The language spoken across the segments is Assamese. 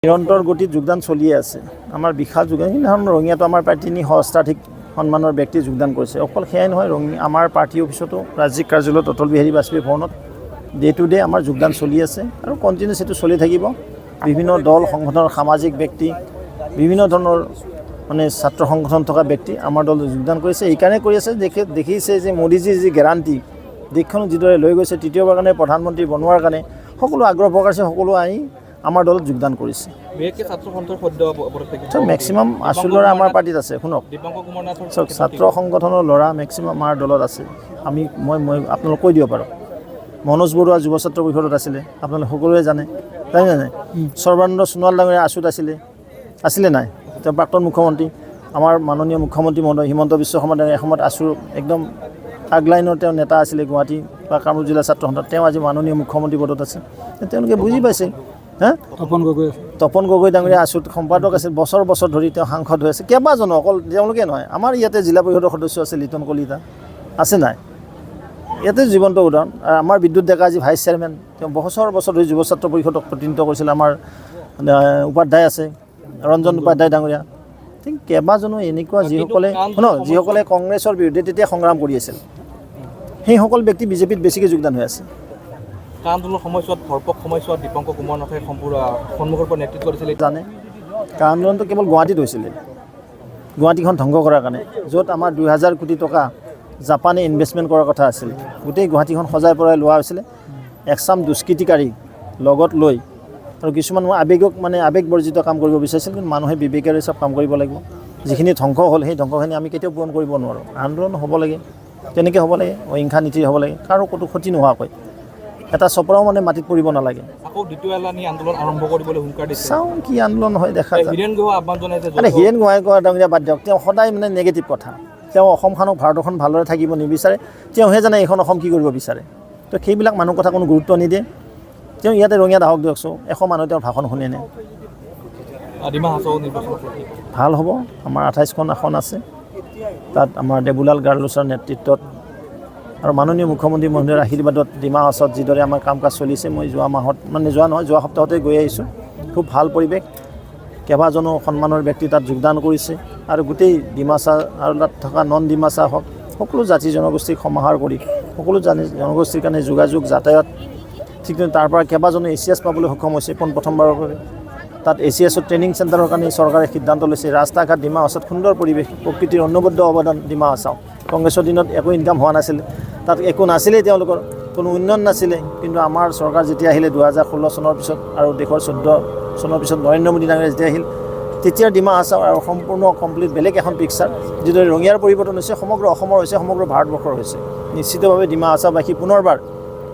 নিৰন্তৰ গতিত যোগদান চলিয়ে আছে আমাৰ বিশাল যোগদান সিদিনাখন ৰঙিয়াতো আমাৰ প্ৰায় ৩০০ সহস্ৰাধিক সন্মানৰ ব্যক্তি যোগদান কৰিছে অকল সেয়াই নহয় আমাৰ পাৰ্টি অফিচতো ৰাজ্যিক কাৰ্যালয়ত অটল বিহাৰী বাজপেয়ী ভৱনত ডে টু ডে আমাৰ যোগদান চলি আছে আৰু কণ্টিনিউছ এইটো চলি থাকিব বিভিন্ন দল সংগঠনৰ সামাজিক ব্যক্তি বিভিন্ন ধৰণৰ মানে ছাত্ৰ সংগঠন থকা ব্যক্তি আমাৰ দলত যোগদান কৰিছে এইকাৰণে কৰি আছে দেখিছে যে মোদীজীৰ যি গেৰাণ্টি দেশখন যিদৰে লৈ গৈছে তৃতীয়বাৰ কাৰণে প্ৰধানমন্ত্ৰী বনোৱাৰ কাৰণে সকলো আগ্ৰহ প্ৰকাশে সকলো আহি আমাৰ দলত যোগদান কৰিছে মেক্সিমাম আছুল ল'ৰা আমাৰ পাৰ্টিত আছে শুনক চাওক ছাত্ৰ সংগঠনৰ ল'ৰা মেক্সিমাম আমাৰ দলত আছে মই আপোনালোক কৈ দিব পাৰোঁ মনোজ বৰুৱা যুৱ ছাত্ৰ পৰিষদত আছিলে আপোনালোকে সকলোৱে জানে নাই সৰ্বানন্দ সোণোৱাল ডাঙৰীয়া আছুত আছিলে নাই তেওঁ প্ৰাক্তন মুখ্যমন্ত্ৰী আমাৰ মাননীয় মুখ্যমন্ত্ৰী মহোদয় হিমন্ত বিশ্ব শৰ্মা ডাঙৰীয়া এসময়ত আছুৰ একদম আগলাইনৰ তেওঁ নেতা আছিলে গুৱাহাটী বা কামৰূপ জিলা ছাত্ৰ সন্থা তেওঁ আজি মাননীয় মুখ্যমন্ত্ৰী পদত আছে তেওঁলোকে বুজি পাইছে তপন গগৈ ডাঙৰীয়া আছুত সম্পাদক আছিল বছৰ বছৰ ধৰি তেওঁ সাংসদ হৈ আছে কেইবাজনো অকল তেওঁলোকে নহয় আমাৰ ইয়াতে জিলা পৰিষদৰ সদস্য আছে লিটন কলিতা আছে নাই ইয়াতে জীৱন্ত উদাহৰণ আমাৰ বিদ্যুৎ ডেকা আজি ভাইচ চেয়াৰমেন তেওঁ বছৰ বছৰ ধৰি যুৱ ছাত্ৰ পৰিষদক প্ৰতিনিধিত্ব কৰিছিল আমাৰ উপাধ্যায় আছে ৰঞ্জন উপাধ্যায় ডাঙৰীয়া ঠিক কেইবাজনো এনেকুৱা যিসকলে কংগ্ৰেছৰ বিৰুদ্ধে তেতিয়া সংগ্ৰাম কৰি আছিল সেইসকল ব্যক্তি বিজেপিত বেছিকৈ যোগদান হৈ আছে কা আন্দোলনৰ সময়ছোৱাত ভৰপক সময়ছোৱাত দীপংকৰ কুমাৰ নাথে সন্মুখৰ পৰা নেতৃত্ব কৰিছিলে জানে কা আন্দোলনটো কেৱল গুৱাহাটীত হৈছিলে গুৱাহাটীখন ধ্বংস কৰাৰ কাৰণে য'ত আমাৰ ২০০০ কোটি টকা জাপানে ইনভেষ্টমেণ্ট কৰাৰ কথা আছিল গোটেই গুৱাহাটীখন সজাই পৰাই লোৱা হৈছিলে একচাম দুষ্কৃতিকাৰী লগত লৈ আৰু কিছুমান আৱেগবৰ্জিত কাম কৰিব বিচাৰিছিল কিন্তু মানুহে বিবেকেৰে চব কাম কৰিব লাগিব যিখিনি ধ্বংস হ'ল সেই ধ্বংসখিনি আমি কেতিয়াও পূৰণ কৰিব নোৱাৰোঁ আন্দোলন হ'ব লাগে তেনেকৈ হ'ব লাগে অহিংসা নীতি হ'ব লাগে কাৰো ক'তো ক্ষতি নোহোৱাকৈ এটা চপৰাও মাটিত পৰিব নালাগে আকৌ দ্বিতীয় এলানি আন্দোলন আৰম্ভ কৰিবলৈ হুংকাৰ দিছে চাওঁ কি আন্দোলন হয় দেখা যায় হীৰেণ গোহাঁই আহ্বান জনাইছে হীৰেণ গোহাঁই ডাঙৰীয়া বাদ দিয়ক তেওঁ সদায় নেগেটিভ কথা তেওঁ অসমখনক ভাৰতখন ভালদৰে থাকিব নিবিচাৰে তেওঁহে জানে এইখন অসম কি কৰিব বিচাৰে তো সেইবিলাক মানুহ কথা কোনো গুৰুত্ব নিদিয়ে তেওঁ ইয়াতে ৰঙিয়াত আহক দিয়কচোন 100 মানুহে তেওঁৰ ভাষণ শুনে নে ভাল হ'ব আমাৰ 28খন আসন আছে তাত আমাৰ দেবুলাল গাৰ্লোছৰ নেতৃত্বত আৰু মাননীয় মুখ্যমন্ত্ৰী মহোদয়ৰ আশীৰ্বাদত ডিমা হাছাওত যিদৰে আমাৰ কাম কাজ চলিছে মই যোৱা সপ্তাহতে গৈ আহিছোঁ খুব ভাল পৰিৱেশ কেইবাজনো সন্মানৰ ব্যক্তি তাত যোগদান কৰিছে আৰু গোটেই ডিমাচা আৰু তাত থকা নন ডিমাচা হওক সকলো জাতি জনগোষ্ঠীক সমাহাৰ কৰি সকলো জনগোষ্ঠীৰ কাৰণে যোগাযোগ যাতায়াত ঠিক তেনেকৈ তাৰ পৰা কেইবাজনো ACS পাবলৈ সক্ষম হৈছে প্ৰথমবাৰৰ বাবে তাত ACSৰ ট্ৰেইনিং চেণ্টাৰৰ কাৰণে চৰকাৰে সিদ্ধান্ত লৈছে ৰাস্তা ঘাট ডিমা হাছাওত সুন্দৰ পৰিৱেশ প্ৰকৃতিৰ অনবদ্য অৱদান ডিমা হাছাও কংগ্ৰেছৰ দিনত একো ইনকাম হোৱা নাছিলে তাত একো নাছিলেই তেওঁলোকৰ কোনো উন্নয়ন নাছিলে কিন্তু আমাৰ চৰকাৰ যেতিয়া আহিলে 2016 চনৰ পিছত আৰু দেশৰ 14 চনৰ পিছত নৰেন্দ্ৰ মোদী ডাঙৰীয়া যেতিয়া আহিল তেতিয়া ডিমা হাছাও আৰু সম্পূৰ্ণ কমপ্লিট বেলেগ এখন পিকচাৰ যিদৰে ৰঙিয়াৰ পৰিৱৰ্তন হৈছে সমগ্ৰ অসমৰ হৈছে সমগ্ৰ ভাৰতবৰ্ষৰ হৈছে নিশ্চিতভাৱে ডিমা হাছাওবাসী পুনৰবাৰ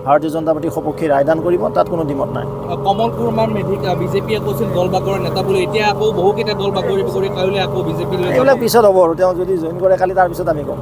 ভাৰতীয় জনতা পাৰ্টিৰ সপক্ষে ৰায়দান কৰিব তাত কোনো দ্বিমত নাই কমল কুমাৰ মেধিক বিজেপিয়ে কৈছিল দল বাগৰৰ নেতা বুলি এতিয়া আকৌ বহুকেইটা দল বাগৰি কাইলৈ আকৌ বিজেপি লৈ এইবিলাক পিছত হ'ব আৰু তেওঁ যদি জইন কৰে কালি তাৰ পিছত আমি ক'ম